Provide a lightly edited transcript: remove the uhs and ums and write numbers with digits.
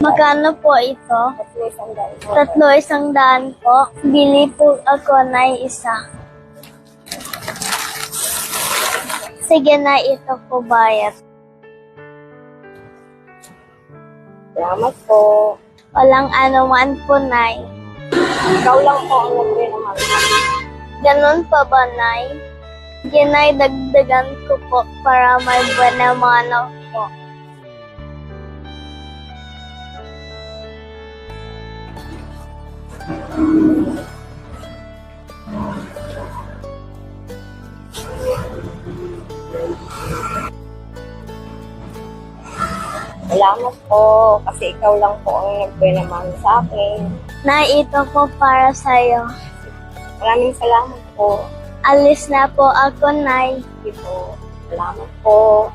Magkano po ito? Tatlo, 100 300 po. po. Bili po ako na isa. Sige na, ito po bayad. Salamat po. Walang anuman po, Nay. Ikaw lang po ang nagbigay ng mga. Ganon pa ba, Nay? Ginay, dagdagan ko po para may buwan mano po. Salamat po. Kasi ikaw lang po ang nagbigay ng mga sa akin. Nay, ito po para sa'yo. Maraming salamat po. Alis na po ako, Nay. Sige po. Salamat po.